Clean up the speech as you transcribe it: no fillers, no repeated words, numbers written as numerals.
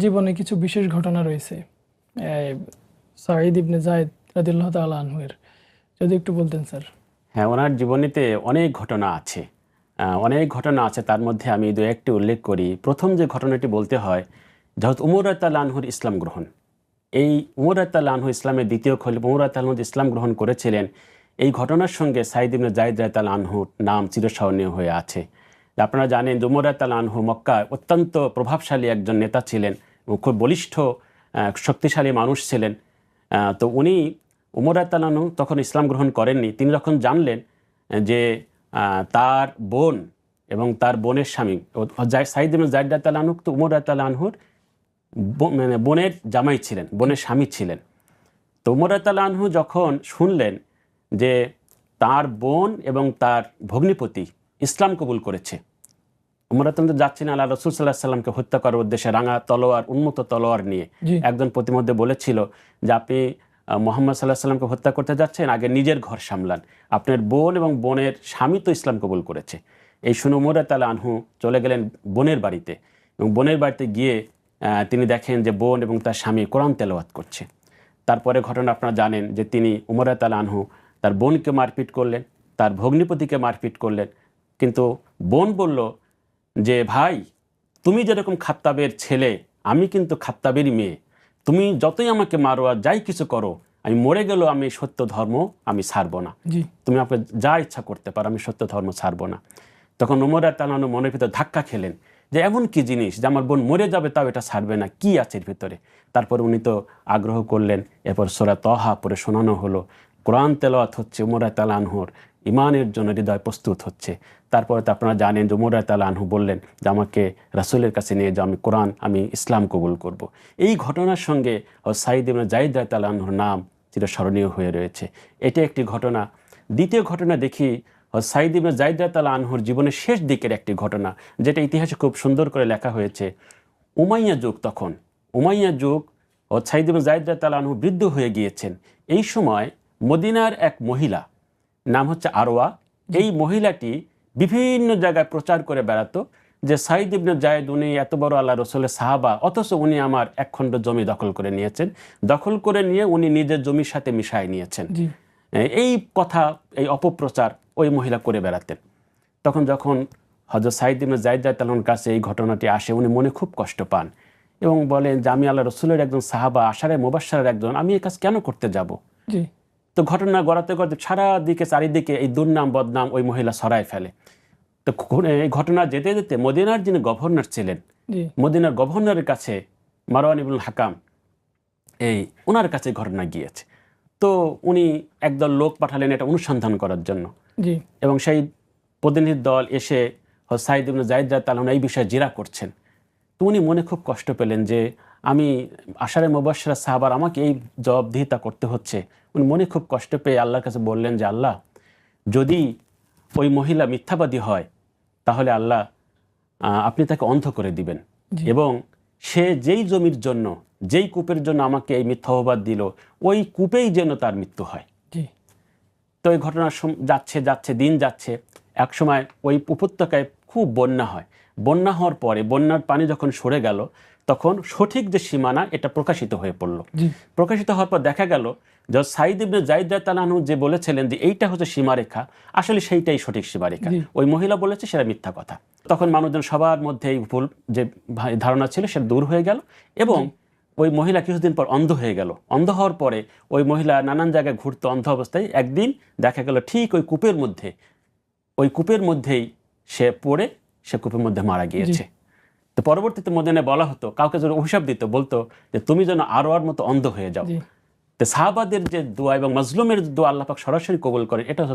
জীবনে কিছু বিশেষ ঘটনা রয়েছে সাঈদ ইবনে যায়েদ রাদিয়াল্লাহু তাআলা আনহু-এর, যদি একটু বলতেন স্যার। হ্যাঁ, ওনার জীবনীতে অনেক ঘটনা আছে। তার মধ্যে আমি দু একটি উল্লেখ করি। প্রথম যে ঘটনাটি বলতে হয়, হযরত উমর রাদিয়াল্লাহু আনহুর ইসলাম গ্রহণ। এই উমর রাদিয়াল্লাহু আনহু ইসলামের দ্বিতীয় খলিফা উমর রাদিয়াল্লাহু আনহু ইসলাম গ্রহণ করেছিলেন, এই ঘটনার সঙ্গে সাঈদ ইবনে যায়েদ রাদিয়াল্লাহু আনহুর নাম চিরস্মরণীয় হয়ে আছে। আপনারা জানেন যে উমর রাদিয়াল্লাহু আনহু মক্কায় অত্যন্ত প্রভাবশালী একজন নেতা ছিলেন এবং খুব বলিষ্ঠ শক্তিশালী মানুষ ছিলেন। তো উনি উমর রাদিয়াল্লাহু আনহু তখন ইসলাম গ্রহণ করেননি। তিনি যখন জানলেন যে তার বোন এবং তার বোনের স্বামী সাঈদ ইবনে যায়েদ রাদিয়াল্লাহু আনহু তো উমর রাদিয়াল্লাহু আনহুর মানে বোনের জামাই ছিলেন, বোনের স্বামী ছিলেন। তো উমর রাদিয়াল্লাহু আনহু যখন শুনলেন যে তার বোন এবং তার ভগ্নিপতি ইসলাম কবুল করেছে, উমর রাদিয়াল্লাহু আনহু যাচ্ছেন আল্লাহ রাসূল সাল্লাল্লাহু আলাইহি সাল্লামকে হত্যা করার উদ্দেশ্যে রাঙা তলোয়ার, উন্মুক্ত তলোয়ার নিয়ে। একজন প্রতিমধ্যে বলেছিল যে আপনি মুহাম্মদ সাল্লাল্লাহু আলাইহি সাল্লামকে হত্যা করতে যাচ্ছেন, আগে নিজের ঘর সামলান, আপনার বোন এবং বোনের স্বামী তো ইসলাম কবুল করেছে। এই শুনে উমর রাদিয়াল্লাহু আনহু চলে গেলেন বোনের বাড়িতে এবং বোনের বাড়িতে গিয়ে তিনি দেখেন যে বোন এবং তার স্বামী কোরআন তেলাওয়াত করছে। তারপরে ঘটনা আপনারা জানেন যে তিনি উমর রাদিয়াল্লাহু আনহু তার বোনকে মারপিট করলেন, তার ভগ্নিপতিকে মারপিট করলেন। কিন্তু বোন বলল যে ভাই, তুমি যেরকম খাত্তাবের ছেলে, আমি কিন্তু খাত্তাবেরই মেয়ে, তুমি যতই আমাকে মারো আর যাই কিছু করো, আমি মরে গেলেও আমি সত্য ধর্ম আমি ছাড়বো না। তুমি আমাকে যা ইচ্ছা করতে পারো, আমি সত্য ধর্ম ছাড়বো না। তখন উমর রাদিয়াল্লাহু আনহু মনের ভিতর ধাক্কা খেলেন যে এমন কি জিনিস যে আমার বোন মরে যাবে তাও এটা ছাড়বে না, কি আছে এর ভিতরে। তারপর উনি তো আগ্রহ করলেন, এরপর সূরা তাহা পড়ে শোনানো হলো, কোরআন তেলাওয়াত হচ্ছে, উমর রাদিয়াল্লাহু আনহুর ইমানের জন্য হৃদয় প্রস্তুত হচ্ছে। তারপরে তো আপনারা জানেন যে উমর রাদিয়াল্লাহু আনহু বললেন যে আমাকে রাসূলের কাছে নিয়ে যাও, আমি কোরআন, আমি ইসলাম কবুল করব। এই ঘটনার সঙ্গে সাঈদ ইবনে যায়েদ রাদিয়াল্লাহু আনহুর নাম চিরস্মরণীয় হয়ে রয়েছে। এটা একটি ঘটনা। দ্বিতীয় ঘটনা দেখি সাঈদ ইবনে যায়েদ রাদিয়াল্লাহু আনহুর জীবনের শেষ দিকের একটি ঘটনা, যেটা ইতিহাসে খুব সুন্দর করে লেখা হয়েছে। উমাইয়া যুগ, তখন উমাইয়া যুগ, সাঈদ ইবনে যায়েদ রাদিয়াল্লাহু আনহু বৃদ্ধ হয়ে গিয়েছেন। এই সময় মদিনার এক মহিলা, নাম হচ্ছে আরওয়া, এই মহিলাটি বিভিন্ন জায়গায় প্রচার করে বেড়াতো যে সাঈদ ইবনে যায়েদ উনি এত বড় আল্লাহ রসুলের সাহাবা, অথচ উনি আমার এক খণ্ড জমি দখল করে নিয়েছেন, দখল করে নিয়ে উনি নিজের জমির সাথে মিশায় নিয়েছেন। এই কথা, এই অপপ্রচার ওই মহিলা করে বেড়াতেন। তখন যখন হযরত সাঈদ ইবনে যায়েদ রাদিয়াল্লাহু আনহুর কাছে এই ঘটনাটি আসে, উনি মনে খুব কষ্ট পান এবং বলেন যে আমি আল্লাহ রসুলের একজন সাহাবা, আশারে মুবাশশারের একজন, আমি এই কাজ কেন করতে যাব। তো ঘটনা গড়াতে গড়াতে সারা দিকে চারিদিকে এই দুর্নাম বদনাম ওই মহিলা ছড়ায় ফেলে। তো এই ঘটনা যেতে যেতে মদিনার যিনি গভর্নর ছিলেন, মদিনার গভর্নরের কাছে মারওয়ান ইবনুল হাকাম, এই ওনার কাছে ঘটনা গিয়েছে। তো উনি একদল লোক পাঠালেন এটা অনুসন্ধান করার জন্য, এবং সেই প্রতিনিধি দল এসে সাঈদ ইবনে যায়েদ রাদিয়াল্লাহু আনহু এই বিষয়ে জিরা করছেন। তো উনি মনে খুব কষ্ট পেলেন যে আমি আশারে মুবাশশারা সাহাবার, আমাকে এই জবাবদিহিতা করতে হচ্ছে। উনি মনে খুব কষ্ট পেয়ে আল্লাহর কাছে বললেন যে আল্লাহ, যদি ওই মহিলা মিথ্যাবাদী হয় তাহলে আল্লাহ আপনি তাকে অন্ধ করে দিবেন, এবং সে যেই জমির জন্য, যেই কূপের জন্য আমাকে এই মিথ্যা অপবাদ দিল, ওই কূপেই যেন তার মৃত্যু হয়। তো এই ঘটনা যাচ্ছে যাচ্ছে, দিন যাচ্ছে, এক সময় ওই উপত্যকায় খুব বন্যা হয়। বন্যা হওয়ার পরে বন্যার পানি যখন সরে গেল, তখন সঠিক যে সীমানা এটা প্রকাশিত হয়ে পড়ল। প্রকাশিত হওয়ার পর দেখা গেল যে সাঈদ ইবনে যায়েদ রাদিয়াল্লাহু আনহু যে বলেছিলেন যে এইটা হচ্ছে সীমারেখা, আসলে সেইটাই সঠিক সীমারেখা, ওই মহিলা বলেছে সেটা মিথ্যা কথা। তখন মানুষজন সবার মধ্যে এই ভুল যে ধারণা ছিল সেটা দূর হয়ে গেল, এবং ওই মহিলা কিছুদিন পর অন্ধ হয়ে গেল। অন্ধ হওয়ার পরে ওই মহিলা নানান জায়গায় ঘুরতো অন্ধ অবস্থায়। একদিন দেখা গেল ঠিক ওই কূপের মধ্যেই সে পড়ে সে কূপের মধ্যে মারা গিয়েছে। তো পরবর্তীতে মদিনায় বলা হতো, কাউকে যদি অভিশাপ দিত, বলতো যে তুমি যেন আরওয়ার মতো অন্ধ হয়ে যাও। তো সাহাবাদের যে দোয়া এবং মাজলুমের দোয়া আল্লাহ পাক সরাসরি কবুল করেন, এটা